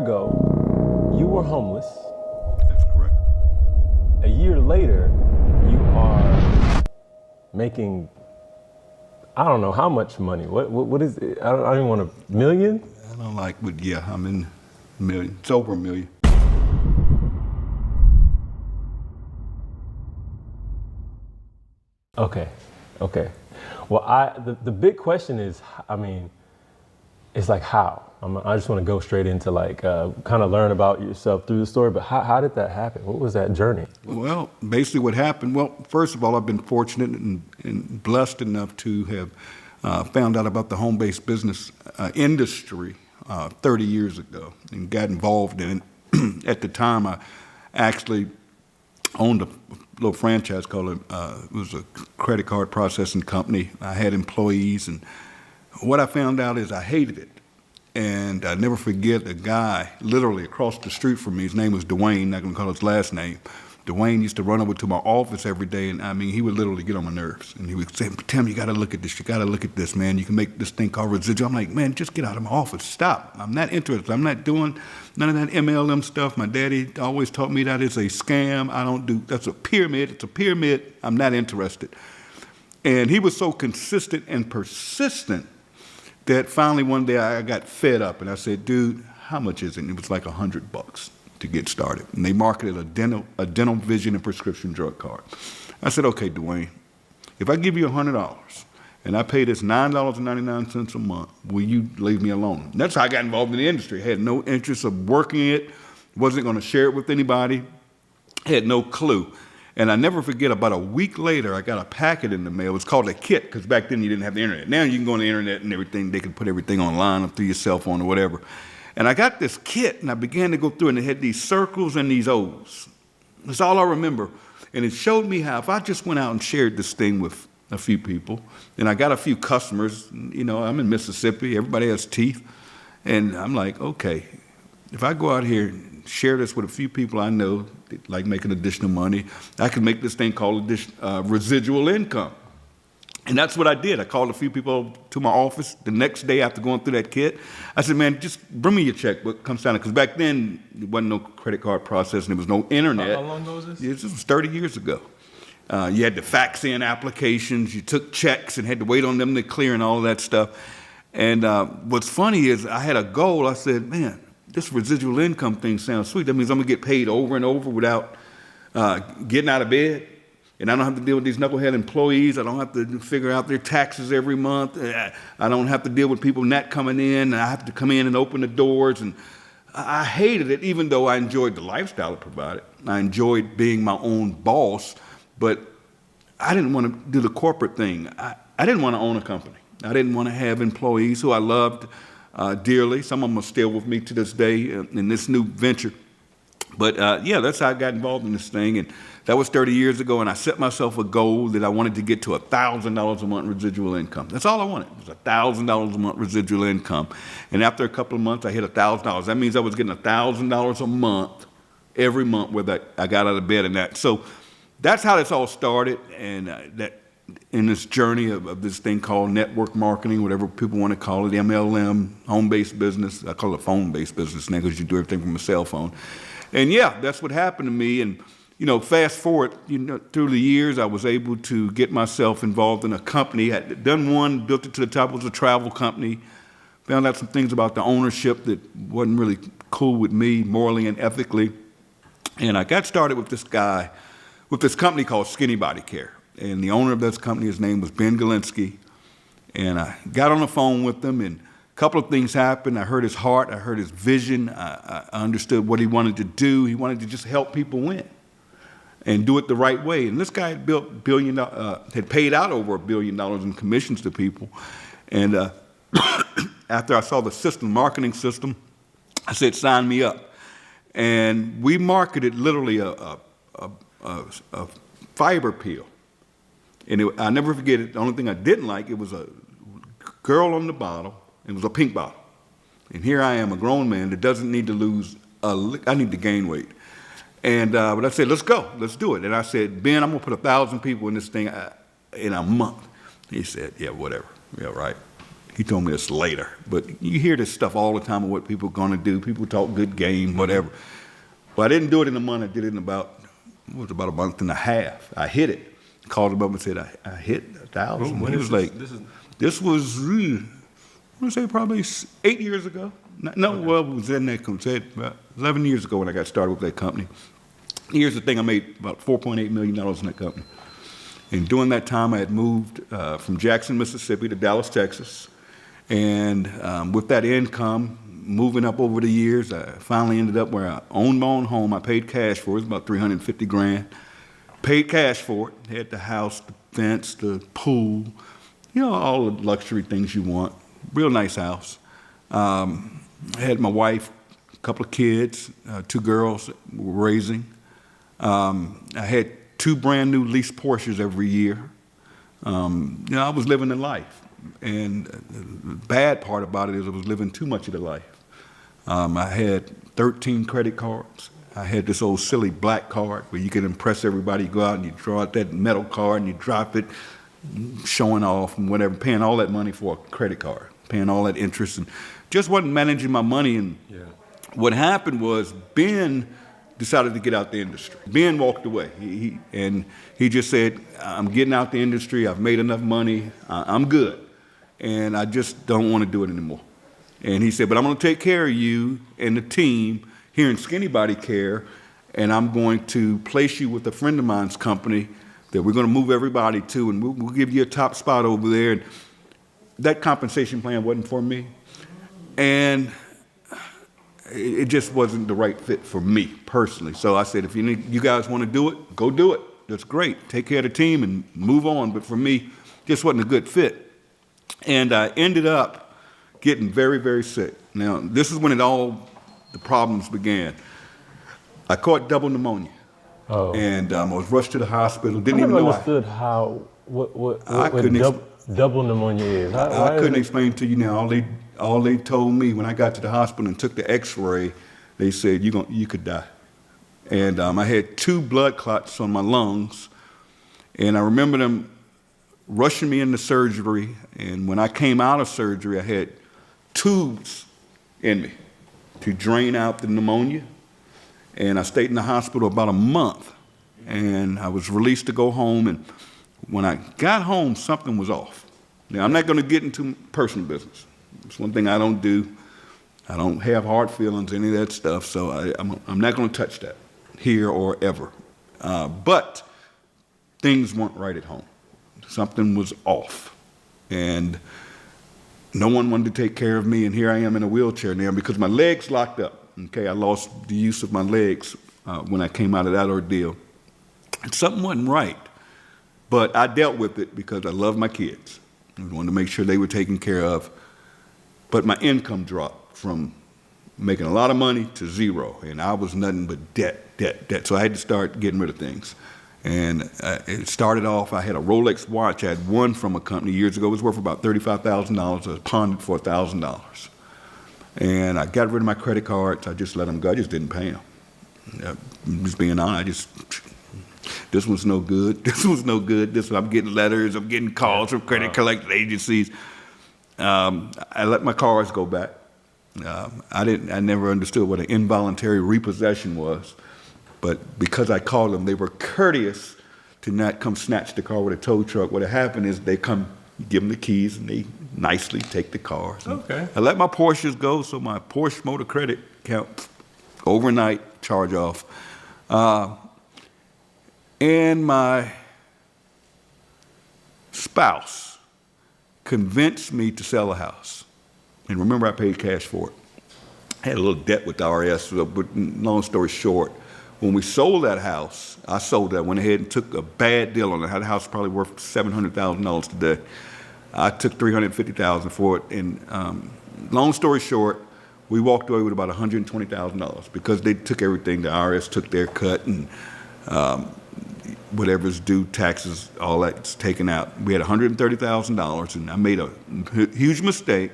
ago, you were homeless. That's correct. A year later, you are making, I don't know how much money. What is it? I don't even want a million? I don't like, but yeah, I'm in a million. It's over a million. Okay. Well, the big question is, it's like how? I just want to go straight into kind of learn about yourself through the story, but how did that happen? What was that journey? Well, basically what happened, first of all, I've been fortunate and blessed enough to have found out about the home-based business industry 30 years ago and got involved in it. At the time, I actually owned a little franchise called it was a credit card processing company. I had employees, and what I found out is I hated it. And I never forget a guy literally across the street from me. His name was Dwayne, not gonna call his last name. Dwayne used to run over to my office every day, and he would literally get on my nerves. And he would say, Tim, you gotta look at this, man. You can make this thing called residual. I'm like, man, just get out of my office, stop. I'm not interested. I'm not doing none of that MLM stuff. My daddy always taught me that it's a scam. I don't do, that's a pyramid, it's a pyramid. I'm not interested. And he was so consistent and persistent that finally one day I got fed up and I said, dude, how much is it? And it was like $100 to get started. And they marketed a dental vision and prescription drug card. I said, okay, Dwayne, if I give you $100 and I pay this $9.99 a month, will you leave me alone? And that's how I got involved in the industry. I had no interest of working it, wasn't gonna share it with anybody, had no clue. And I never forget, about a week later, I got a packet in the mail. It was called a kit, because back then you didn't have the internet. Now you can go on the internet and everything. They can put everything online or through your cell phone or whatever. And I got this kit, and I began to go through it, and it had these circles and these O's. That's all I remember. And it showed me how if I just went out and shared this thing with a few people, and I got a few customers, you know, I'm in Mississippi, everybody has teeth. And I'm like, okay, if I go out here and share this with a few people I know, like making additional money, I can make this thing called residual income. And that's what I did. I called a few people to my office the next day after going through that kit. I said, man, just bring me your checkbook, comes down, because back then there wasn't no credit card processing, there was no internet. How long ago was this? This was 30 years ago. You had to fax in applications, you took checks and had to wait on them to clear and all of that stuff. And what's funny is I had a goal. I said, man, this residual income thing sounds sweet. That means I'm gonna get paid over and over without getting out of bed. And I don't have to deal with these knucklehead employees. I don't have to figure out their taxes every month. I don't have to deal with people not coming in. I have to come in and open the doors. And I hated it, even though I enjoyed the lifestyle it provided. I enjoyed being my own boss, but I didn't want to do the corporate thing. I didn't want to own a company. I didn't want to have employees who I loved dearly. Some of them are still with me to this day in this new venture. But yeah, that's how I got involved in this thing. And that was 30 years ago, and I set myself a goal that I wanted to get to $1,000 a month residual income. That's all I wanted, was $1,000 a month residual income. And after a couple of months, I hit $1,000. That means I was getting $1,000 a month, every month, whether I got out of bed and that. So that's how this all started, and that in this journey of this thing called network marketing, whatever people want to call it, MLM, home-based business. I call it phone-based business now because you do everything from a cell phone. And yeah, that's what happened to me. And you know, fast forward, you know, through the years, I was able to get myself involved in a company. I had done one, built it to the top. It was a travel company. Found out some things about the ownership that wasn't really cool with me, morally and ethically. And I got started with this guy, with this company called Skinny Body Care. And the owner of this company, his name was Ben Galinsky. And I got on the phone with him, and a couple of things happened. I heard his heart, I heard his vision. I understood what he wanted to do. He wanted to just help people win and do it the right way. And this guy had had paid out over $1 billion in commissions to people. And after I saw the system, marketing system, I said, sign me up. And we marketed literally a fiber peel. And I'll never forget it. The only thing I didn't like, it was a girl on the bottle, and it was a pink bottle. And here I am, a grown man that doesn't need to lose I need to gain weight. And but I said, let's go, let's do it. And I said, Ben, I'm gonna put 1,000 people in this thing in a month. He said, yeah, whatever, yeah, right. He told me this later. But you hear this stuff all the time of what people are going to do. People talk good game, whatever. Well, I didn't do it in a month. I did it in about a month and a half. I hit it. Called him up and said, I hit 1,000. When He was like, this was, I'm going to say probably 8 years ago. No, okay. Well, it was in that company, about 11 years ago when I got started with that company. Here's the thing, I made about $4.8 million in that company. And during that time, I had moved from Jackson, Mississippi to Dallas, Texas. And with that income, moving up over the years, I finally ended up where I owned my own home. I paid cash for it. It was about $350,000. Paid cash for it. Had the house, the fence, the pool, all the luxury things you want. Real nice house. I had my wife, a couple of kids, 2 girls that we were raising. I had 2 brand new leased Porsches every year. I was living the life. And the bad part about it is I was living too much of the life. I had 13 credit cards. I had this old silly black card where you could impress everybody. You go out and you draw out that metal card and you drop it, showing off and whatever, paying all that money for a credit card, paying all that interest, and just wasn't managing my money. And what happened was Ben decided to get out the industry. Ben walked away. He just said, I'm getting out the industry. I've made enough money. I'm good. And I just don't want to do it anymore. And he said, but I'm going to take care of you and the team here in Skinny Body Care, and I'm going to place you with a friend of mine's company that we're going to move everybody to, and we'll give you a top spot over there. And that compensation plan wasn't for me. And it just wasn't the right fit for me personally. So I said, if you guys want to do it, go do it. That's great. Take care of the team and move on. But for me, just wasn't a good fit. And I ended up getting very, very sick. Now, this is when the problems began. I caught double pneumonia. Oh. And I was rushed to the hospital. Didn't even know. I understood what double pneumonia is. I couldn't explain to you now. All they told me when I got to the hospital and took the X-ray, they said you could die. And I had 2 blood clots on my lungs, and I remember them rushing me into surgery. And when I came out of surgery, I had tubes in me to drain out the pneumonia. And I stayed in the hospital about a month, and I was released to go home. And when I got home, something was off. Now, I'm not going to get into personal business. It's one thing I don't do. I don't have hard feelings, any of that stuff, so I'm not going to touch that here or ever. But things weren't right at home. Something was off. And no one wanted to take care of me, and here I am in a wheelchair now because my legs locked up. Okay, I lost the use of my legs when I came out of that ordeal. And something wasn't right, but I dealt with it because I love my kids. I wanted to make sure they were taken care of. But my income dropped from making a lot of money to zero, and I was nothing but debt. So I had to start getting rid of things. And it started off, I had a Rolex watch I had won from a company years ago. It was worth about $35,000. I was pawned it for $1,000. And I got rid of my credit cards. I just let them go. I just didn't pay them. I'm just being honest. This was no good. This was no good. I'm getting letters. I'm getting calls from credit collection agencies. I let my cars go back. I never understood what an involuntary repossession was. But because I called them, they were courteous to not come snatch the car with a tow truck. What had happened is they come, give them the keys, and they nicely take the cars. Okay. I let my Porsches go, so my Porsche motor credit account overnight charge off. And my spouse convinced me to sell a house. And remember, I paid cash for it. I had a little debt with the RS, but long story short, when we sold that house, I sold that, went ahead and took a bad deal on it. The house was probably worth $700,000 today. I took $350,000 for it, and long story short, we walked away with about $120,000 because they took everything. The IRS took their cut, and whatever's due, taxes, all that's taken out. We had $130,000, and I made a huge mistake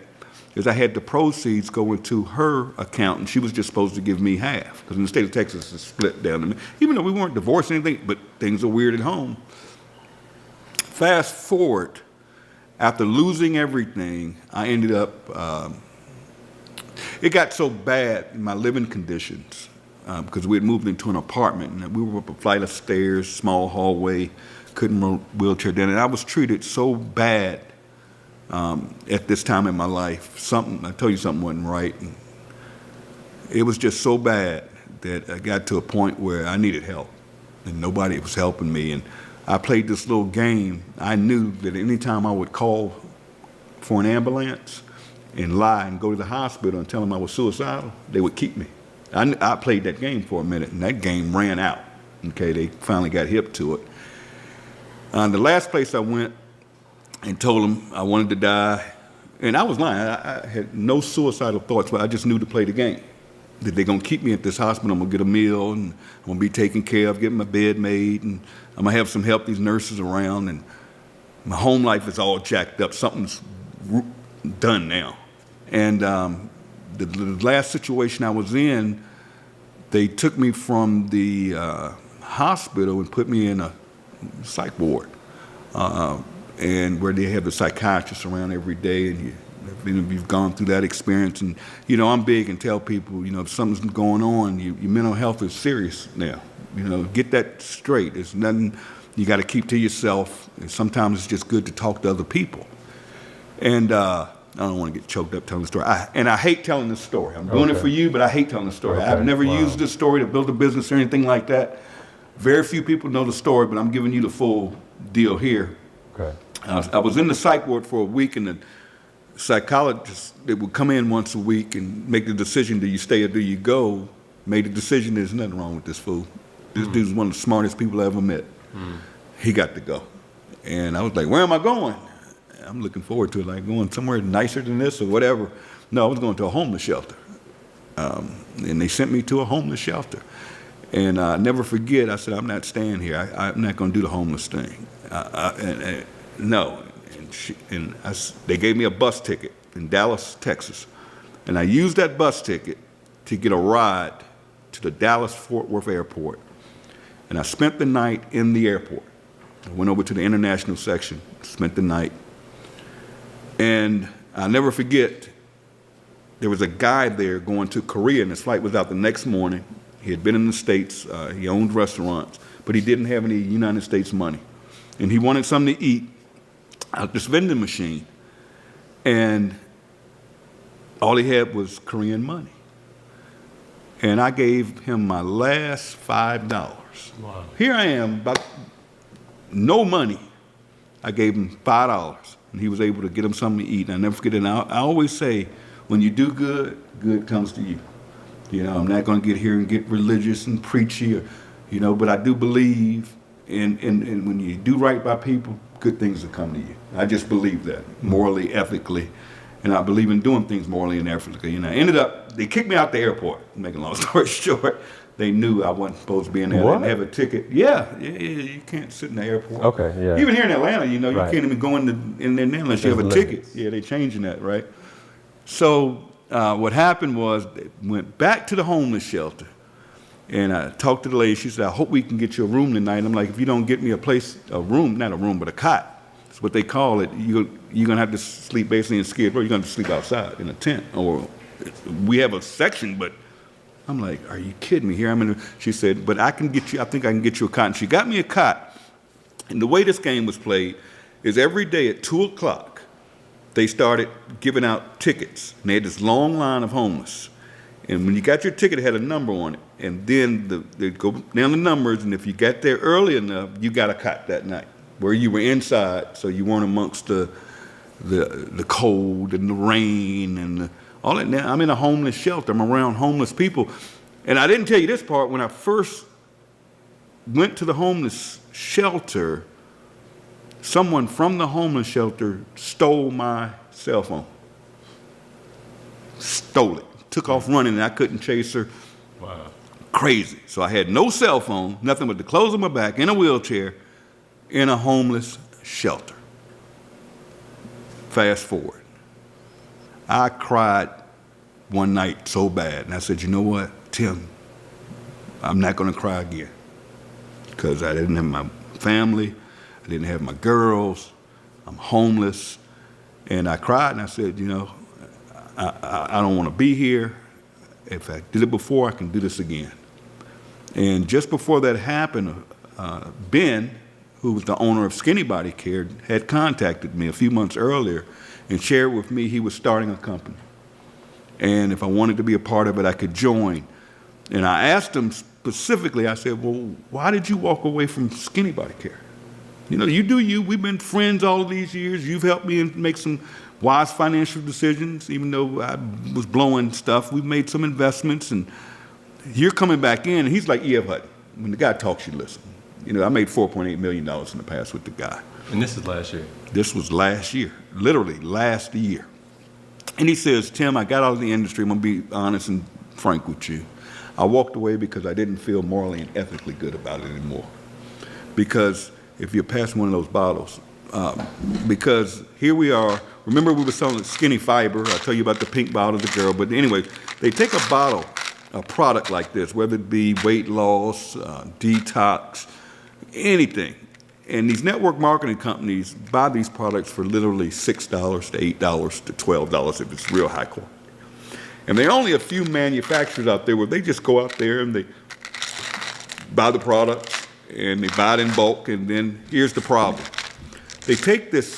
because I had the proceeds go into her account, and she was just supposed to give me half because in the state of Texas, it's split down to me. Even though we weren't divorced or anything, but things are weird at home. Fast forward, After losing everything, I ended up, it got so bad in my living conditions, because we had moved into an apartment, and we were up a flight of stairs, small hallway, couldn't wheelchair down, and I was treated so bad at this time in my life. I told you something wasn't right. And it was just so bad that I got to a point where I needed help, and nobody was helping me. And I played this little game. I knew that anytime I would call for an ambulance and lie and go to the hospital and tell them I was suicidal, they would keep me. I played that game for a minute, and that game ran out. Okay, they finally got hip to it. The last place I went and told them I wanted to die, and I was lying. I had no suicidal thoughts, but I just knew to play the game. That they're going to keep me at this hospital. I'm going to get a meal, and I'm going to be taken care of, getting my bed made, and I'm going to have some help, these nurses around, and my home life is all jacked up. Something's done now. And the last situation I was in, they took me from the hospital and put me in a psych ward, and where they have the psychiatrists around every day, and you've gone through that experience. And I'm big and tell people, if something's going on, your mental health is serious now. Get that straight. It's nothing you got to keep to yourself. And sometimes it's just good to talk to other people. And I don't want to get choked up telling the story. I hate telling this story. I'm doing it for you, but I hate telling the story. Okay. I've never used this story to build a business or anything like that. Very few people know the story, but I'm giving you the full deal here. Okay. I was in the psych ward for a week, and the psychologist that would come in once a week and make the decision, do you stay or do you go, made the decision, there's nothing wrong with this fool. This dude's one of the smartest people I ever met. He got to go. And I was like, where am I going? I'm looking forward to it, like going somewhere nicer than this or whatever. No, I was going to a homeless shelter. And they sent me to a homeless shelter. And I never forget, I said, I'm not staying here. I'm not going to do the homeless thing. No. They gave me a bus ticket in Dallas, Texas. And I used that bus ticket to get a ride to the Dallas-Fort Worth airport. And I spent the night in the airport. I went over to the international section, spent the night. And I'll never forget, there was a guy there going to Korea, and his flight was out the next morning. He had been in the States. He owned restaurants, but he didn't have any United States money. And he wanted something to eat at this vending machine. And all he had was Korean money. And I gave him my last $5. Wow. Here I am, about no money. I gave him $5, and he was able to get him something to eat. And I never forget it. And I always say, when you do good, good comes to you. I'm not going to get here and get religious and preachy, but I do believe in when you do right by people, good things will come to you. I just believe that, morally, ethically. And I believe in doing things morally and ethically. I ended up, they kicked me out the airport, making a long story short. They knew I wasn't supposed to be in there. What? I didn't have a ticket. Yeah, you can't sit in the airport. Okay, yeah. Even here in Atlanta, you Right. can't even go in there now unless you have a There's ticket. limits. Yeah, they're changing that, right? So what happened was they went back to the homeless shelter, and I talked to the lady. She said, I hope we can get you a room tonight. I'm like, if you don't get me a room, not a room, but a cot, that's what they call it, you're going to have to sleep basically in Skid Row. You're going to have to sleep outside in a tent. Or we have a section, but I'm like, are you kidding me? Here she said, but I think I can get you a cot. And she got me a cot. And the way this game was played is every day at 2 o'clock, they started giving out tickets. And they had this long line of homeless. And when you got your ticket, it had a number on it. And then they'd go down the numbers, and if you got there early enough, you got a cot that night, where you were inside, so you weren't amongst the cold and the rain and all that. Now, I'm in a homeless shelter. I'm around homeless people. And I didn't tell you this part. When I first went to the homeless shelter, someone from the homeless shelter stole my cell phone. Stole it. Took off running, and I couldn't chase her. Wow. Crazy. So I had no cell phone, nothing but the clothes on my back, in a wheelchair, in a homeless shelter. Fast forward. I cried one night so bad, and I said, you know what, Tim, I'm not going to cry again, because I didn't have my family, I didn't have my girls, I'm homeless, And I cried and I said, you know, I don't want to be here. If I did it before, I can do this again. And just before that happened, Ben, who was the owner of Skinny Body Care, had contacted me a few months earlier and shared with me he was starting a company. And if I wanted to be a part of it, I could join. And I asked him specifically, I said, well, why did you walk away from Skinny Body Care? You know, you do you. We've been friends all of these years. You've helped me make some wise financial decisions, even though I was blowing stuff. We've made some investments, and you're coming back in. And he's like E.F. Hutton. When the guy talks, you listen. You know, I made $4.8 million in the past with the guy. And this is last year? This was last year, literally last year. And he says, Tim, I got out of the industry. I'm going to be honest and frank with you. I walked away because I didn't feel morally and ethically good about it anymore. Because if you're passing one of those bottles, because here we are. Remember we were selling Skinny Fiber. I'll tell you about the pink bottle, the girl. But anyway, they take a bottle, a product like this, whether it be weight loss, detox, anything. And these network marketing companies buy these products for literally $6 to $8 to $12 if it's real high quality. And there are only a few manufacturers out there where they just go out there and they buy the product and they buy it in bulk, and then here's the problem. They take this,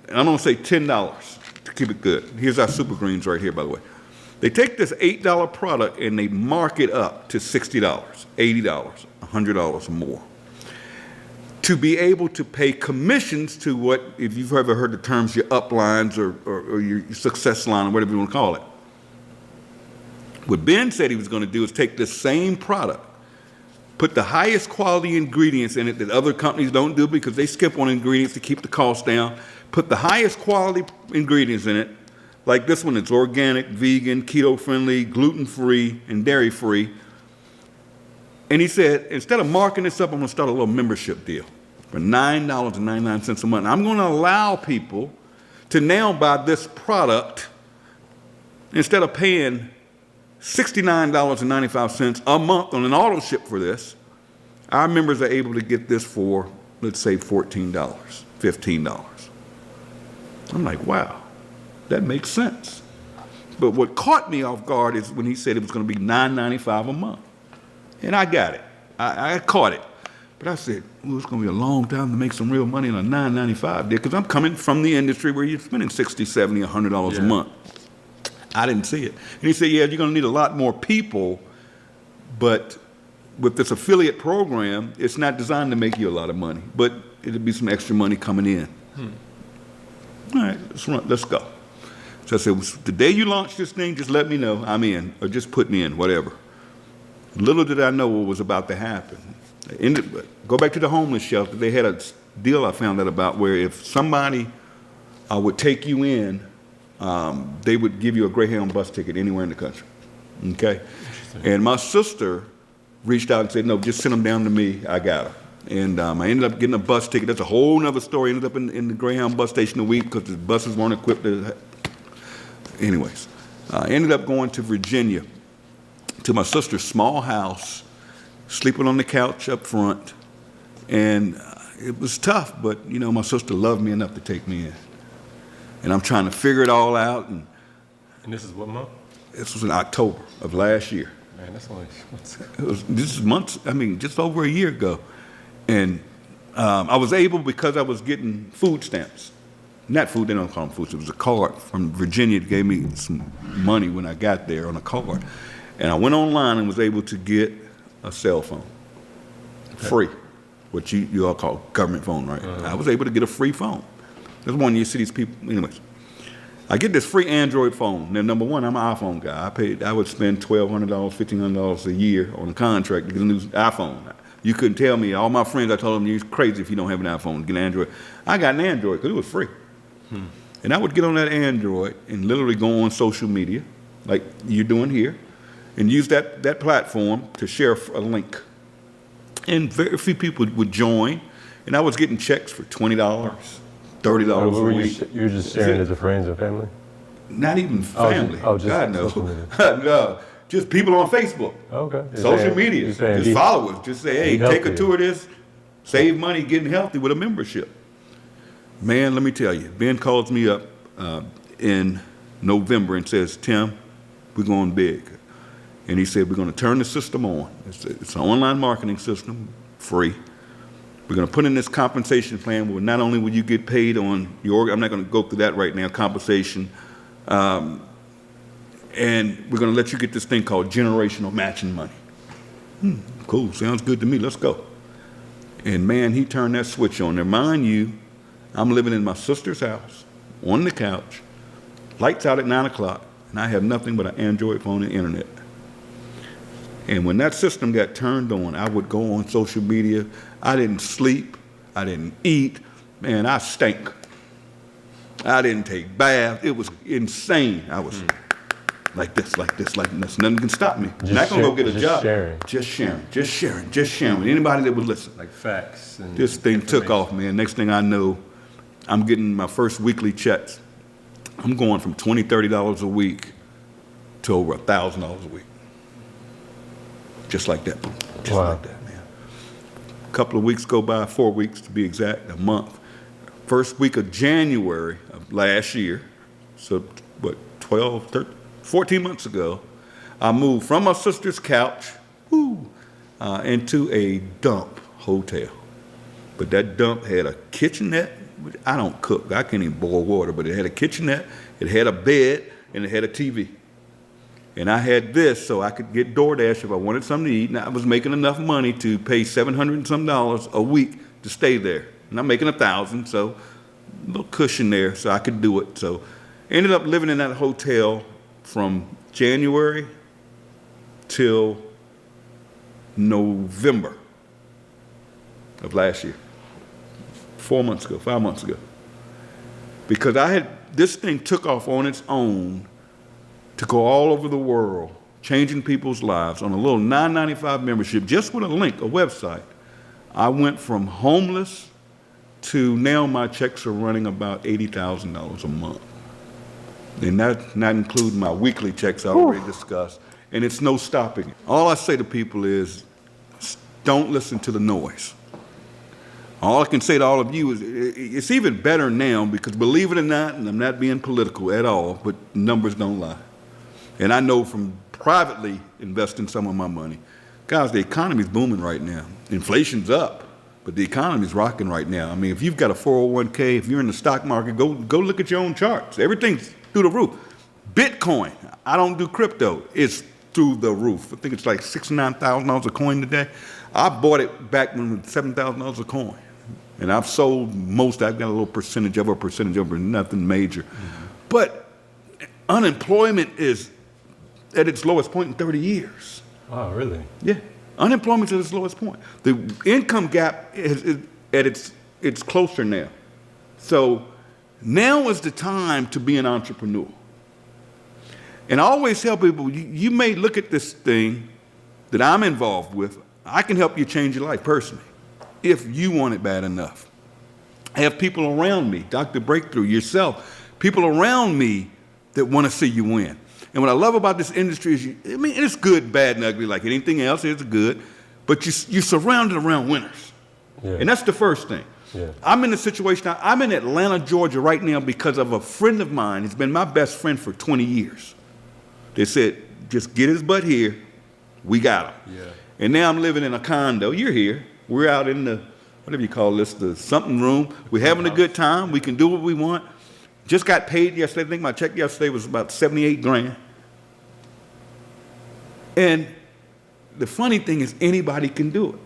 and I'm gonna say $10 to keep it good. Here's our Super Greens right here, by the way. They take this $8 product and they mark it up to $60, $80, $100 or more, to be able to pay commissions to what, if you've ever heard the terms, your uplines or your success line or whatever you want to call it. What Ben said he was going to do is take this same product, put the highest quality ingredients in it that other companies don't do because they skip on ingredients to keep the cost down, put the highest quality ingredients in it, like this one, it's organic, vegan, keto-friendly, gluten-free, and dairy-free. And he said, instead of marking this up, I'm going to start a little membership deal for $9.99 a month. I'm going to allow people to now buy this product instead of paying $69.95 a month on an auto ship for this. Our members are able to get this for, let's say, $14, $15. I'm like, wow, that makes sense. But what caught me off guard is when he said it was going to be $9.95 a month. And I got it. I caught it. But I said, well, it's going to be a long time to make some real money on a $9.95 deal, because I'm coming from the industry where you're spending $60, $70, $100 a month. I didn't see it. And he said, yeah, you're going to need a lot more people, but with this affiliate program, it's not designed to make you a lot of money, but it'll be some extra money coming in. All right, let's go. So I said, the day you launch this thing, just let me know. I'm in, or just put me in, whatever. Little did I know what was about to happen. Go back to the homeless shelter. They had a deal I found out about where if somebody would take you in, they would give you a Greyhound bus ticket anywhere in the country. Okay? And my sister reached out and said, no, just send them down to me. I got her. And I ended up getting a bus ticket. That's a whole nother story. I ended up in the Greyhound bus station a week because the buses weren't equipped. Anyways, I ended up going to Virginia to my sister's small house, sleeping on the couch up front. And it was tough, but, you know, my sister loved me enough to take me in. And I'm trying to figure it all out. And this is what month? This was in October of last year. Man, that's only months. This is months, just over a year ago. And I was able, because I was getting food stamps. Not food, they don't call them food stamps. It was a card from Virginia that gave me some money when I got there on a card. And I went online and was able to get a cell phone, free, what you all call government phone, right? I was able to get a free phone. That's one you see these people, anyways. I get this free Android phone. Now, number one, I'm an iPhone guy. I would spend $1,200, $1,500 a year on a contract to get a new iPhone. You couldn't tell me, all my friends, I told them, you're crazy if you don't have an iPhone, get an Android. I got an Android because it was free. And I would get on that Android and literally go on social media, like you're doing here, and use that platform to share a link. And very few people would join, and I was getting checks for $20, $30 a week. You were just sharing it to friends and family? Not even family. Just God, no. social media. No. Just people on Facebook. Okay. Social media. Just followers. Just say, hey, take a tour of this, save money, getting healthy with a membership. Man, let me tell you, Ben calls me up in November and says, Tim, we're going big. And he said, we're going to turn the system on. It's an online marketing system, free. We're going to put in this compensation plan where not only will you get paid on your, I'm not going to go through that right now, compensation, and we're going to let you get this thing called generational matching money. Cool, sounds good to me, let's go. And man, he turned that switch on. Now, mind you, I'm living in my sister's house, on the couch, lights out at 9 o'clock, and I have nothing but an Android phone and internet. And when that system got turned on, I would go on social media. I didn't sleep. I didn't eat. Man, I stank. I didn't take baths. It was insane. I was like this. Nothing can stop me. I'm not going to go get a job. Just sharing with anybody that would listen. Like facts. And this thing took off, man. Next thing I know, I'm getting my first weekly checks. I'm going from $20, $30 a week to over $1,000 a week. Just like that. Just like that, man. A couple of weeks go by, 4 weeks to be exact, a month. First week of January of last year, so what, 12, 13, 14 months ago, I moved from my sister's couch into a dump hotel. But that dump had a kitchenette. I don't cook. I can't even boil water, but it had a kitchenette, it had a bed, and it had a TV. And I had this so I could get DoorDash if I wanted something to eat. And I was making enough money to pay $700 and some a week to stay there. And I'm making $1,000, so a little cushion there so I could do it. So ended up living in that hotel from January till November of last year. 5 months ago. Because this thing took off on its own to go all over the world, changing people's lives on a little $9.95 membership, just with a link, a website. I went from homeless to now my checks are running about $80,000 a month. And that's not including my weekly checks I already discussed. And it's no stopping it. All I say to people is, don't listen to the noise. All I can say to all of you is, it's even better now because believe it or not, and I'm not being political at all, but numbers don't lie. And I know from privately investing some of my money, guys, the economy's booming right now. Inflation's up, but the economy's rocking right now. I mean, if you've got a 401k, if you're in the stock market, go look at your own charts. Everything's through the roof. Bitcoin, I don't do crypto. It's through the roof. I think it's like $69,000 a coin today. I bought it back when it was $7,000 a coin. And I've sold most. I've got a little percentage of it, nothing major. But unemployment is at its lowest point in 30 years. Wow, really? Yeah. Unemployment's at its lowest point. The income gap is at it's closer now. So now is the time to be an entrepreneur. And I always tell people, you may look at this thing that I'm involved with. I can help you change your life personally, if you want it bad enough. I have people around me, Dr. Breakthrough, yourself, people around me that want to see you win. And what I love about this industry is, it's good, bad, and ugly, like anything else, it's good, but you're surrounded around winners. Yeah. And that's the first thing. Yeah. I'm in a situation, I'm in Atlanta, Georgia right now because of a friend of mine. He's been my best friend for 20 years. They said, just get his butt here, we got him. Yeah. And now I'm living in a condo, you're here, we're out in the, whatever you call this, the something room. We're having a good time. We can do what we want. Just got paid yesterday. I think my check yesterday was about $78,000. And the funny thing is anybody can do it,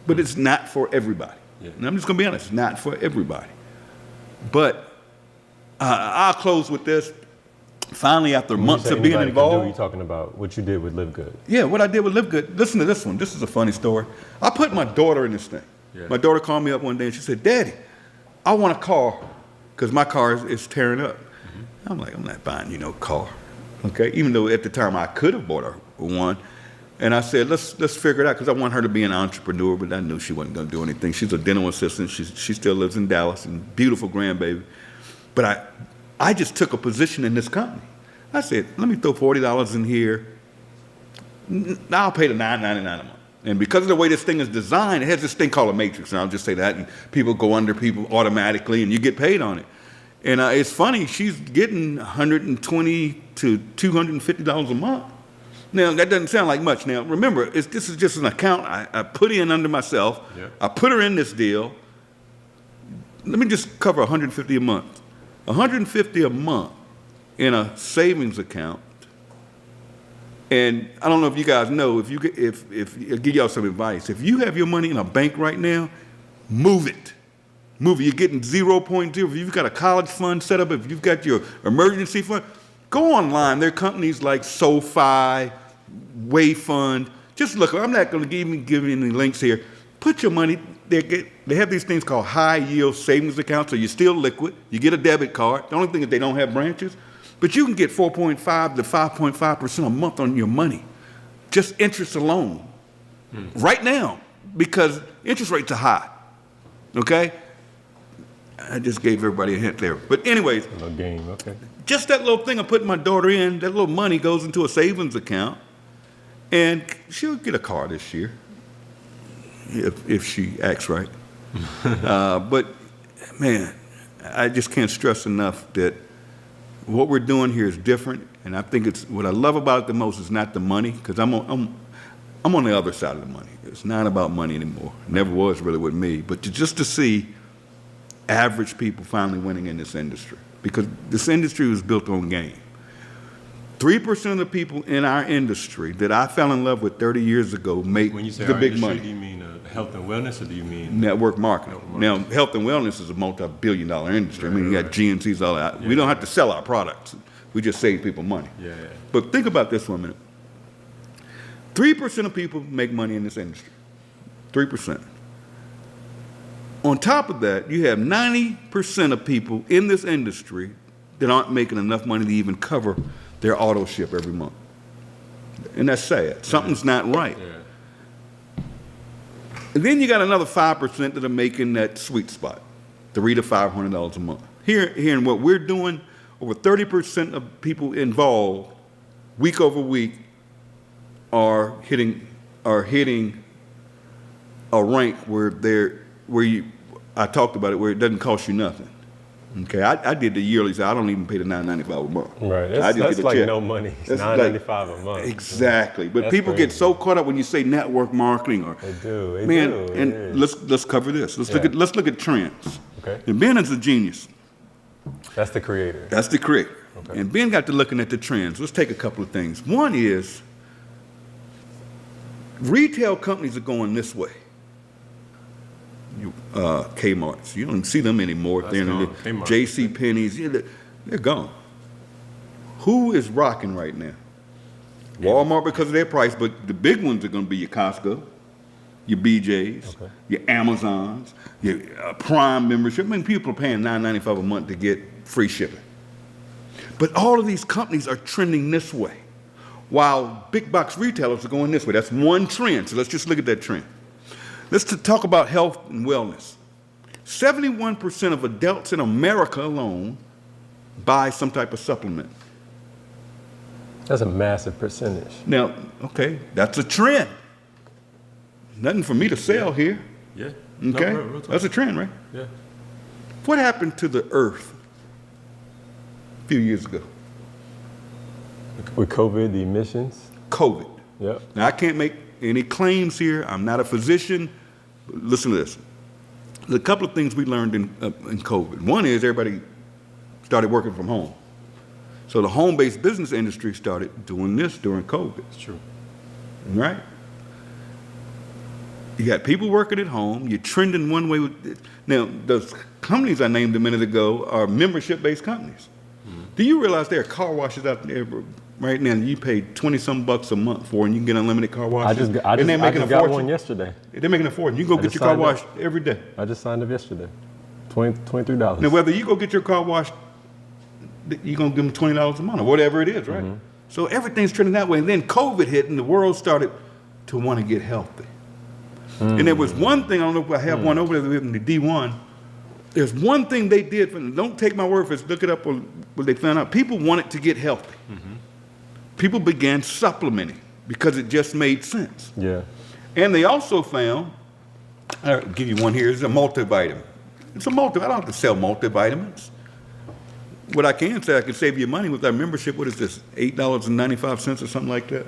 but it's not for everybody. Yeah. And I'm just going to be honest, it's not for everybody. But I'll close with this. Finally, after months of being involved. You're talking about what you did with LiveGood. Yeah, what I did with LiveGood. Listen to this one. This is a funny story. I put my daughter in this thing. Yeah. My daughter called me up one day and she said, Daddy, I want a car because my car is tearing up. Mm-hmm. I'm like, I'm not buying you no car. Okay, even though at the time I could have bought her one. And I said, let's figure it out because I want her to be an entrepreneur, but I knew she wasn't going to do anything. She's a dental assistant. She still lives in Dallas, and beautiful grandbaby. But I just took a position in this company. I said, let me throw $40 in here. I'll pay the $9.99 a month. And because of the way this thing is designed, it has this thing called a matrix, and I'll just say that, and people go under people automatically, and you get paid on it. And it's funny, she's getting $120 to $250 a month. Now, that doesn't sound like much. Now, remember, this is just an account I put in under myself. Yep. I put her in this deal. Let me just cover $150 a month. $150 a month in a savings account. And I don't know if you guys know, if I'll give y'all some advice. If you have your money in a bank right now, move it. Move it. You're getting 0.0. If you've got a college fund set up, if you've got your emergency fund, go online. There are companies like SoFi, Wayfund. Just look. I'm not going to give you any links here. Put your money. They have these things called high yield savings accounts, so you're still liquid. You get a debit card. The only thing is they don't have branches. But you can get 4.5 to 5.5% a month on your money, just interest alone, right now, because interest rates are high. Okay? I just gave everybody a hint there. But anyways, No game, okay. just that little thing I put my daughter in, that little money goes into a savings account, and she'll get a car this year, if she acts right. But man, I just can't stress enough that what we're doing here is different, and I think it's what I love about it the most is not the money, because I'm on the other side of the money. It's not about money anymore. It never was really with me, but just to see average people finally winning in this industry, because this industry was built on game. 3% of the people in our industry that I fell in love with 30 years ago make When you say the our big industry, money. do you mean health and wellness, or do you mean Network marketing. Now, health and wellness is a multi-billion-dollar industry. I mean, you got GNCs, all that. We don't have to sell our products. We just save people money. Yeah. But think about this for a minute. 3% of people make money in this industry. 3%. On top of that, you have 90% of people in this industry that aren't making enough money to even cover their auto ship every month. And that's sad. Something's not right. Yeah. And then you got another 5% that are making that sweet spot, $300 to $500 a month. Here in what we're doing, over 30% of people involved, week over week, are hitting a rank I talked about it, where it doesn't cost you nothing. Okay, I did the yearly, so I don't even pay the $9.95 a month. Right, I just that's get a like check. no money. It's That's $9.95 a month. Exactly, but That's people get crazy. so caught up when you say network marketing or They do. and let's cover this. Let's look at trends. Okay. And Ben is a genius. That's the creator. That's the creator. Okay. And Ben got to looking at the trends. Let's take a couple of things. One is retail companies are going this way. Kmart's, you don't see them anymore. That's They're gone. Kmart. J.C. Penney's, they're gone. Who is rocking right now? Walmart because of their price, but the big ones are going to be your Costco, your BJ's, Okay. your Amazons, your Prime membership. I mean, people are paying $9.95 a month to get free shipping. But all of these companies are trending this way, while big box retailers are going this way. That's one trend, so let's just look at that trend. Let's talk about health and wellness. 71% of adults in America alone buy some type of supplement. That's a massive percentage. Now, okay, that's a trend. Nothing for me to sell here. Yeah. Okay, No, real talk. that's a trend, right? Yeah. What happened to the earth a few years ago? With COVID, the emissions. COVID. Yep. Now, I can't make any claims here. I'm not a physician. But listen to this. There's a couple of things we learned in COVID. One is everybody started working from home. So the home-based business industry started doing this during COVID. It's true. Right? You got people working at home. You're trending one way with it. Now, those companies I named a minute ago are membership-based companies. Mm-hmm. Do you realize there are car washes out there right now you pay $20-some a month for, and you can get unlimited car washes? I just got one yesterday. They're making a fortune. You can go get your car washed every day. I just signed up yesterday. $23. Now, whether you go get your car washed, you're going to give them $20 a month or whatever it is, right? Mm-hmm. So everything's trending that way. And then COVID hit, and the world started to want to get healthy. Mm-hmm. And there was one thing, I don't know if I have one over there in the D1. There's one thing they did. Don't take my word for it. Look it up what they found out. People wanted to get healthy. Mm-hmm. People began supplementing because it just made sense. Yeah. And they also found, I'll give you one here, it's a multivitamin. It's a multivitamin. I don't have to sell multivitamins. what I can say, I can save you money with our membership. What is this, $8.95 or something like that?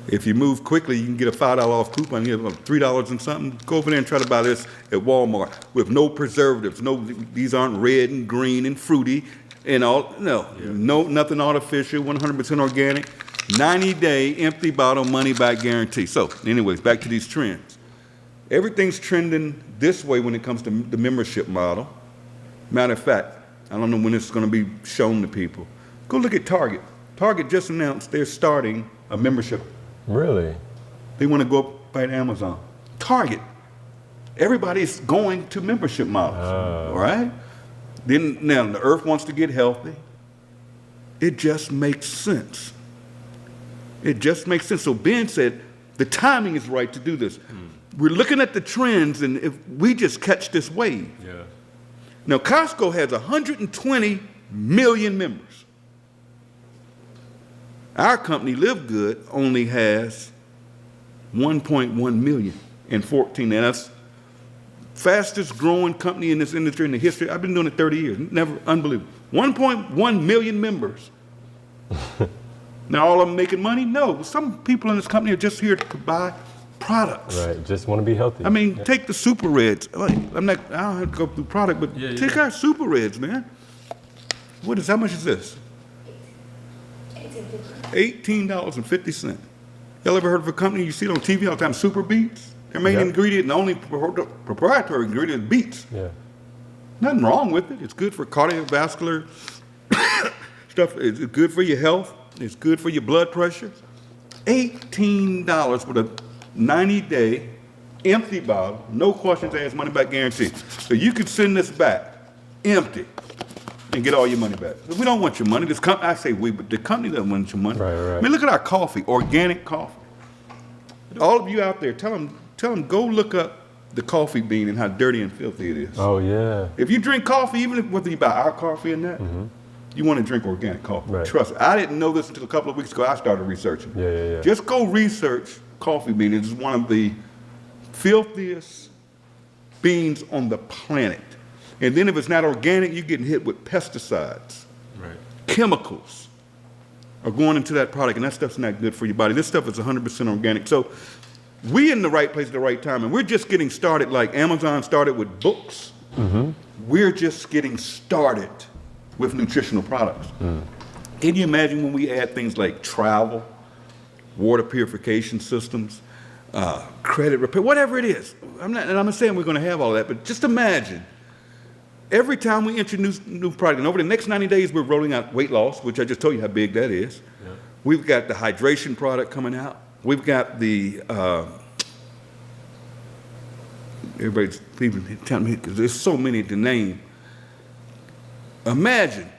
If you move quickly, you can get a $5 off coupon. You have $3 and something. Go over there and try to buy this at Walmart with no preservatives. No, these aren't red and green and fruity and all. No, nothing artificial. 100% organic. 90-day empty bottle money back guarantee. So, anyways, back to these trends. Everything's trending this way when it comes to the membership model. Matter of fact, I don't know when it's going to be shown to people. Go look at Target. Target just announced they're starting a membership. Really? They want to go up by Amazon. Target. Everybody's going to membership models, all right? Then now the earth wants to get healthy. It just makes sense. It just makes sense. So Ben said the timing is right to do this. We're looking at the trends, and if we just catch this wave. Yeah. Now Costco has 120 million members. Our company, LiveGood, only has 1.1 million in 14. And that's fastest growing company in this industry in the history. I've been doing it 30 years. Never, unbelievable. 1.1 million members. Now, all of them making money? No. Some people in this company are just here to buy products. Right, just want to be healthy. I mean, take the Super Reds. I don't have to go through product, but take our Super Reds, man. How much is this? $18.50. Y'all ever heard of a company you see it on TV all the time, Super Beets? Their main ingredient and the only proprietary ingredient is beets. Yeah. Nothing wrong with it. It's good for cardiovascular stuff. It's good for your health. It's good for your blood pressure. $18 with a 90-day empty bottle, no questions asked, money back guarantee. So you can send this back empty and get all your money back. We don't want your money. I say we, but the company doesn't want your money. Right. I mean, look at our coffee, organic coffee. All of you out there, tell them, go look up the coffee bean and how dirty and filthy it is. Oh, yeah. If you drink coffee, even whether you buy our coffee or not, you want to drink organic coffee. Right. Trust me. I didn't know this until a couple of weeks ago. I started researching. Yeah. Just go research coffee bean. It's one of the filthiest beans on the planet. And then if it's not organic, you're getting hit with pesticides. Right. Chemicals are going into that product, and that stuff's not good for your body. This stuff is 100% organic. So we're in the right place at the right time, and we're just getting started like Amazon started with books. We're just getting started with nutritional products. Can you imagine when we add things like travel, water purification systems, credit repair, whatever it is? I'm not saying we're going to have all that, but just imagine every time we introduce new product, and over the next 90 days, we're rolling out weight loss, which I just told you how big that is. Yeah. We've got the hydration product coming out. We've got the, everybody's even telling me, because there's so many to name. Imagine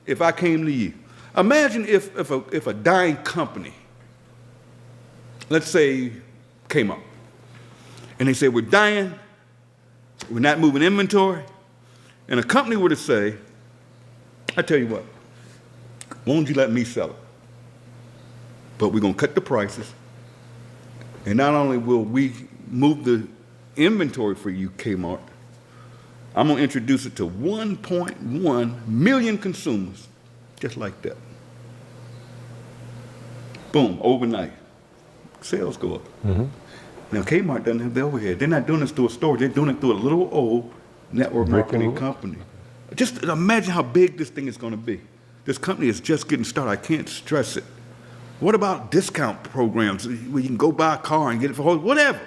if I came to you. Imagine if a dying company, let's say came up, and they said, we're dying, we're not moving inventory, and a company were to say, I tell you what, why don't you let me sell it? But we're going to cut the prices, and not only will we move the inventory for you, Kmart, I'm going to introduce it to 1.1 million consumers, just like that. Boom, overnight. Sales go up. Now, Kmart doesn't have the overhead. They're not doing this through a store. They're doing it through a little old network marketing company. Just imagine how big this thing is going to be. This company is just getting started. I can't stress it. What about discount programs where you can go buy a car and get it for whatever?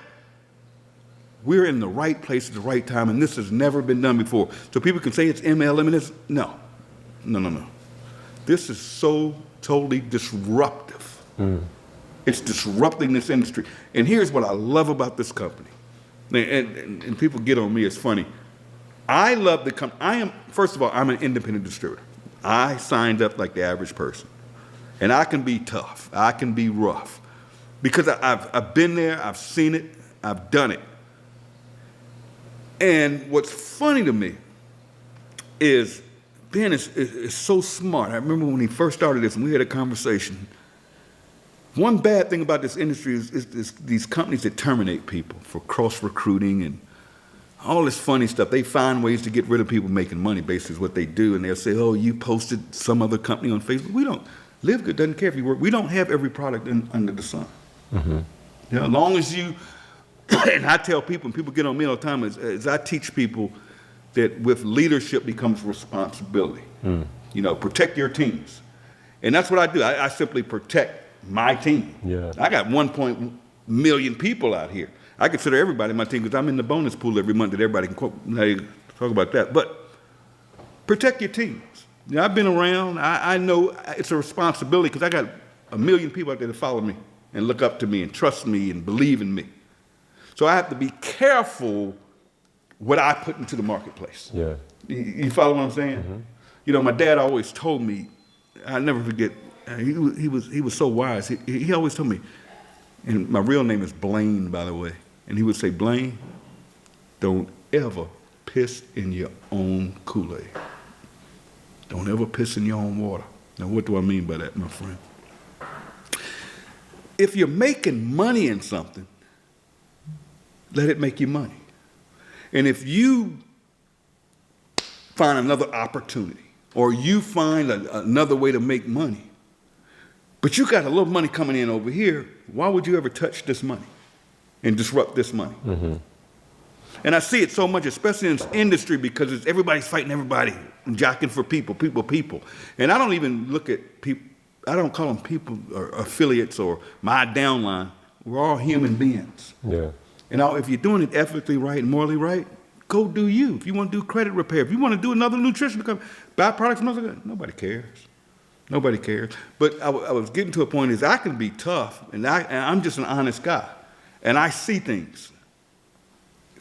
We're in the right place at the right time, and this has never been done before. So people can say it's MLM and it's no. This is so totally disruptive. It's disrupting this industry. And here's what I love about this company. And people get on me, it's funny. I love the company. First of all, I'm an independent distributor. I signed up like the average person. And I can be tough. I can be rough. Because I've been there, I've seen it, I've done it. And what's funny to me is Ben is so smart. I remember when he first started this and we had a conversation. One bad thing about this industry is these companies that terminate people for cross-recruiting and all this funny stuff. They find ways to get rid of people making money, basically is what they do. And they'll say, oh, you posted some other company on Facebook. We don't. LiveGood doesn't care if you work. We don't have every product under the sun. Mm-hmm. You know, as long as you, and I tell people, and people get on me all the time, is I teach people that with leadership becomes responsibility. Mm. You know, protect your teams. And that's what I do. I simply protect my team. Yeah. I got 1 million people out here. I consider everybody my team because I'm in the bonus pool every month that everybody can quote. Talk about that. But protect your teams. You know, I've been around. I know it's a responsibility because I got 1 million people out there that follow me and look up to me and trust me and believe in me. So I have to be careful what I put into the marketplace. Yeah. You follow what I'm saying? Mm-hmm. You know, my dad always told me, I'll never forget, he was so wise. He always told me, and my real name is Blaine, by the way, and he would say, Blaine, don't ever piss in your own Kool-Aid. Don't ever piss in your own water. Now, what do I mean by that, my friend? If you're making money in something, let it make you money. And if you find another opportunity or you find another way to make money, but you got a little money coming in over here, why would you ever touch this money and disrupt this money? Mm-hmm. And I see it so much, especially in this industry, because everybody's fighting everybody and jockeying for people. And I don't even look at people, I don't call them people or affiliates or my downline. We're all human beings. Yeah. And if you're doing it ethically right and morally right, go do you. If you want to do credit repair, if you want to do another nutritional company, buy products from other guys, nobody cares. Nobody cares. But I was getting to a point is I can be tough, and I'm just an honest guy, and I see things.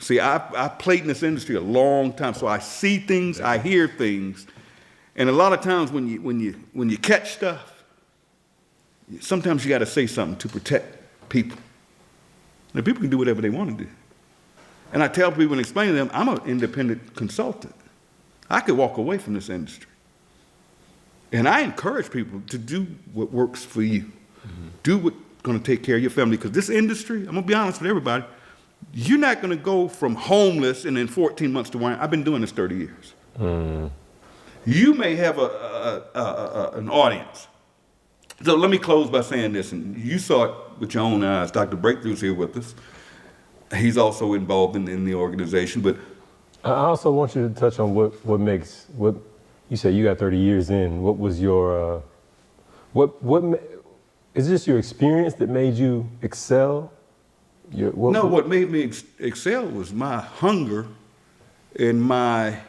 See, I played in this industry a long time, so I see things, I hear things, and a lot of times when you catch stuff, sometimes you got to say something to protect people. Now, people can do whatever they want to do. And I tell people and explain to them, I'm an independent consultant. I could walk away from this industry. And I encourage people to do what works for you. Mm-hmm. Do what's going to take care of your family. Because this industry, I'm going to be honest with everybody, you're not going to go from homeless and in 14 months to wine. I've been doing this 30 years. Mm. You may have an audience. So let me close by saying this, and you saw it with your own eyes. Dr. Breakthrough's here with us. He's also involved in the organization. But I also want you to touch on what makes, what you said you got 30 years in. What was your, is this your experience that made you excel? What made me excel was my hunger and I'm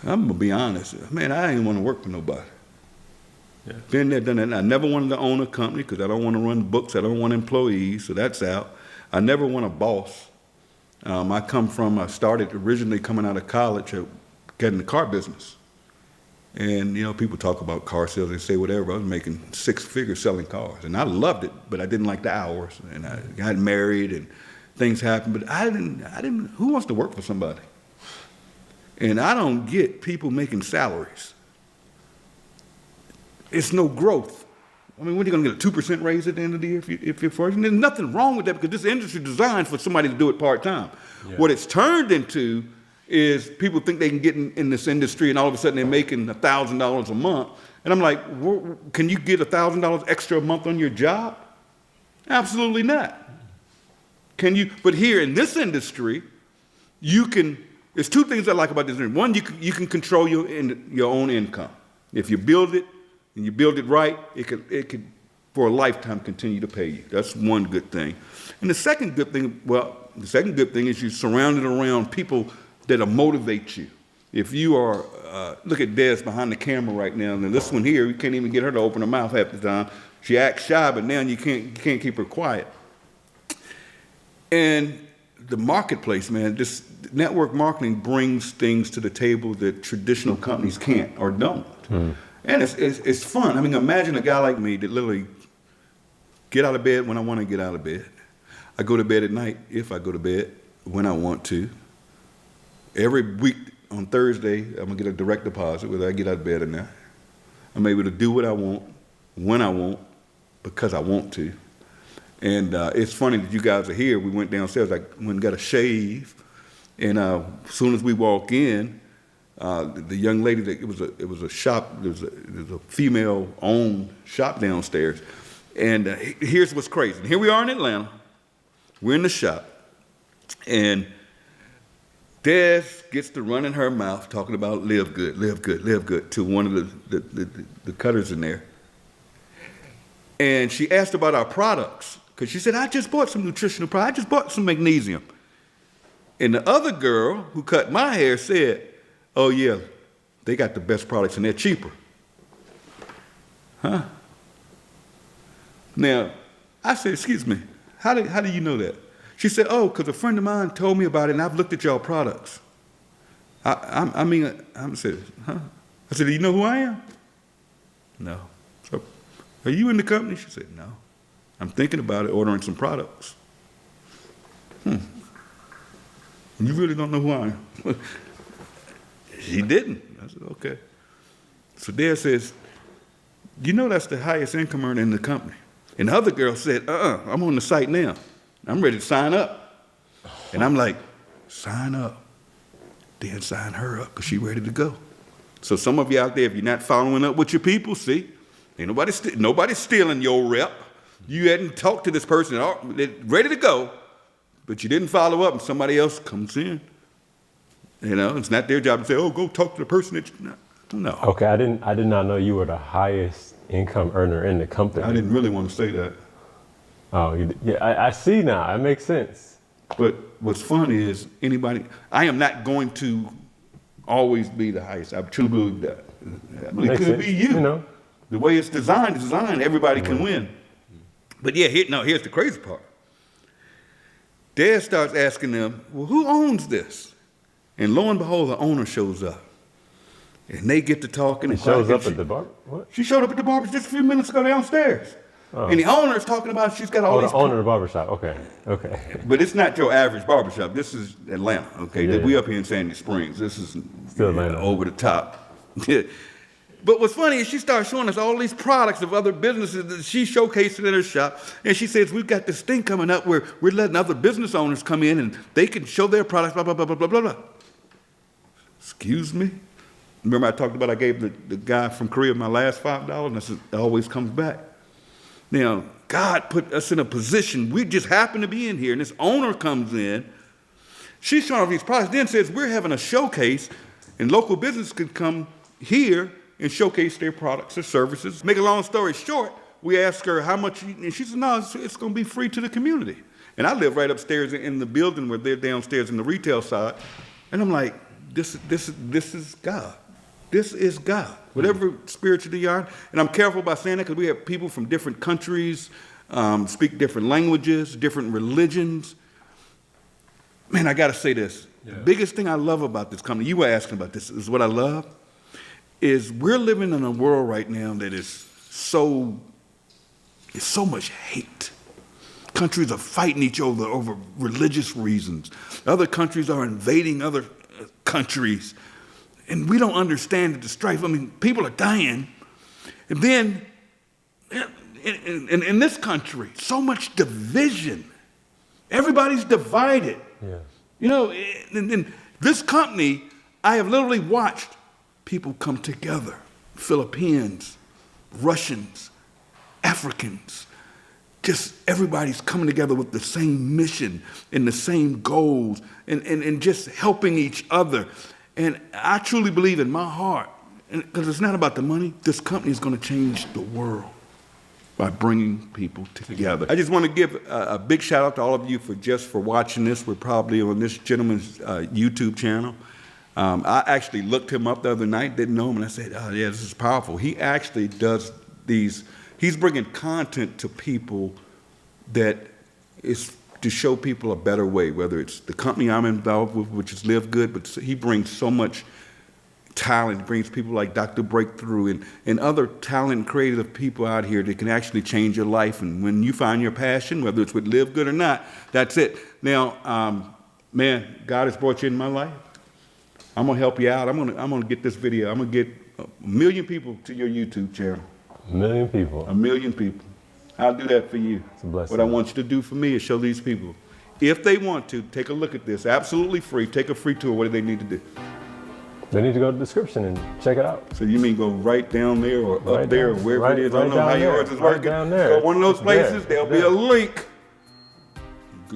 going to be honest, man, I didn't want to work for nobody. Yeah. Been there, done that. I never wanted to own a company because I don't want to run books. I don't want employees, so that's out. I never want a boss. I started originally coming out of college getting the car business. And, you know, people talk about car sales, they say whatever. I was making 6 figures selling cars. And I loved it, but I didn't like the hours. And I got married and things happened. But I didn't, who wants to work for somebody? And I don't get people making salaries. It's no growth. I mean, when are you going to get a 2% raise at the end of the year if you're first? And there's nothing wrong with that because this industry is designed for somebody to do it part-time. Yeah. What it's turned into is people think they can get in this industry and all of a sudden they're making $1,000 a month. And I'm like, can you get $1,000 extra a month on your job? Absolutely not. Can you? But here in this industry, you can, there's 2 things I like about this industry. One, you can control your own income. If you build it, and you build it right, it could for a lifetime continue to pay you. That's one good thing. And the second good thing is you're surrounded around people that'll motivate you. If you are, look at Des behind the camera right now, and this one here, you can't even get her to open her mouth half the time. She acts shy, but now you can't keep her quiet. And the marketplace, man, this network marketing brings things to the table that traditional companies can't or don't. Mm. And it's fun. I mean, imagine a guy like me that literally get out of bed when I want to get out of bed. I go to bed at night if I go to bed when I want to. Every week on Thursday, I'm going to get a direct deposit whether I get out of bed or not. I'm able to do what I want, when I want, because I want to. And it's funny that you guys are here. We went downstairs, I went and got a shave. And as soon as we walk in, the young lady, it was a shop, there was a female-owned shop downstairs. And here's what's crazy. Here we are in Atlanta. We're in the shop. And Des gets to run in her mouth talking about live good, live good, live good to one of the cutters in there. And she asked about our products because she said, I just bought some nutritional products. I just bought some magnesium. And the other girl who cut my hair said, oh yeah, they got the best products and they're cheaper. Huh? Now, I said, excuse me, how do you know that? She said, oh, because a friend of mine told me about it and I've looked at y'all products. I said, huh? I said, do you know who I am? No. So, are you in the company? She said, no. I'm thinking about it, ordering some products. You really don't know who I am? She didn't. I said, okay. So Dad says, you know that's the highest income earner in the company. And the other girl said, I'm on the site now. I'm ready to sign up. And I'm like, sign up. Then sign her up because she's ready to go. So some of you out there, if you're not following up with your people, see, ain't nobody's stealing your rep. You hadn't talked to this person, they're ready to go, but you didn't follow up and somebody else comes in. You know, it's not their job to say, oh, go talk to the person that you no. Okay, I did not know you were the highest income earner in the company. I didn't really want to say that. Oh, I see now. It makes sense. But what's funny is I am not going to always be the highest. I truly believe that. It could be you. know. The way it's designed, everybody can win. But yeah, here's the crazy part. Dad starts asking them, well, who owns this? And lo and behold, the owner shows up. And they get to talking. He shows up at the bar? What? She showed up at the barber just a few minutes ago downstairs. Oh. And the owner is talking about she's got all these... the owner of the barbershop. Okay. But it's not your average barbershop. This is Atlanta, okay? Yeah. We up here in Sandy Springs. This is Still Atlanta. Over the top. But what's funny is she starts showing us all these products of other businesses that she showcased in her shop. And she says, we've got this thing coming up where we're letting other business owners come in and they can show their products, blah, blah, blah, blah, blah, blah, blah. Excuse me? Remember I talked about I gave the guy from Korea my last $5, and I said, it always comes back. Now, God put us in a position, we just happen to be in here, and this owner comes in. She's showing off these products, then says, we're having a showcase, and local business can come here and showcase their products or services. Make a long story short, we asked her how much, and she said, no, it's going to be free to the community. And I live right upstairs in the building where they're downstairs in the retail side. And I'm like, this is God. This is God. Whatever spirituality you are. And I'm careful about saying that because we have people from different countries, speak different languages, different religions. Man, I got to say this. Yeah. The biggest thing I love about this company, you were asking about this, is what I love, is we're living in a world right now that is so much hate. Countries are fighting each other over religious reasons. Other countries are invading other countries. And we don't understand the strife. I mean, people are dying. And then, in this country, so much division. Everybody's divided. Yeah. You know, in this company, I have literally watched people come together. Philippines, Russians, Africans. Just everybody's coming together with the same mission and the same goals and just helping each other. And I truly believe in my heart, because it's not about the money, this company is going to change the world by bringing people together. I just want to give a big shout out to all of you for watching this. We're probably on this gentleman's YouTube channel. I actually looked him up the other night, didn't know him, and I said, oh yeah, this is powerful. He actually does he's bringing content to people that is to show people a better way, whether it's the company I'm involved with, which is LiveGood, but he brings so much talent. He brings people like Dr. Breakthrough and other talent, creative people out here that can actually change your life. And when you find your passion, whether it's with LiveGood or not, that's it. Now, man, God has brought you in my life. I'm gonna help you out. I'm gonna get this video. I'm gonna get 1 million people to your YouTube channel. 1 million people. 1 million people. I'll do that for you. It's a blessing. What I want you to do for me is show these people, if they want to, take a look at this. Absolutely free. Take a free tour. What do they need to do? They need to go to the description and check it out. So you mean go right down there or Right up there or down- wherever right- it is? I right don't know how down yours there. is Right working. down there. Go one of those It's there. places, there'll It's be a there. link.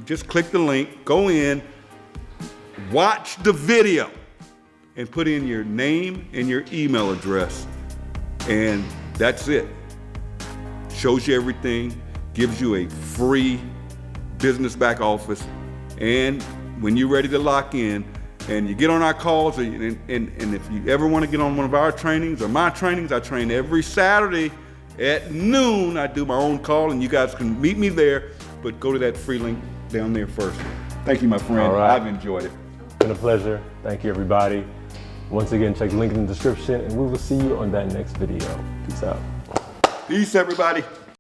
Just click the link, go in, watch the video, and put in your name and your email address. And that's it. Shows you everything, gives you a free business back office. And when you're ready to lock in, and you get on our calls, and if you ever want to get on one of our trainings or my trainings, I train every Saturday at noon. I do my own call, and you guys can meet me there, but go to that free link down there first. Thank you, my friend. All right. I've enjoyed it. Been a pleasure. Thank you, everybody. Once again, check the link in the description, and we will see you on that next video. Peace out. Peace, everybody.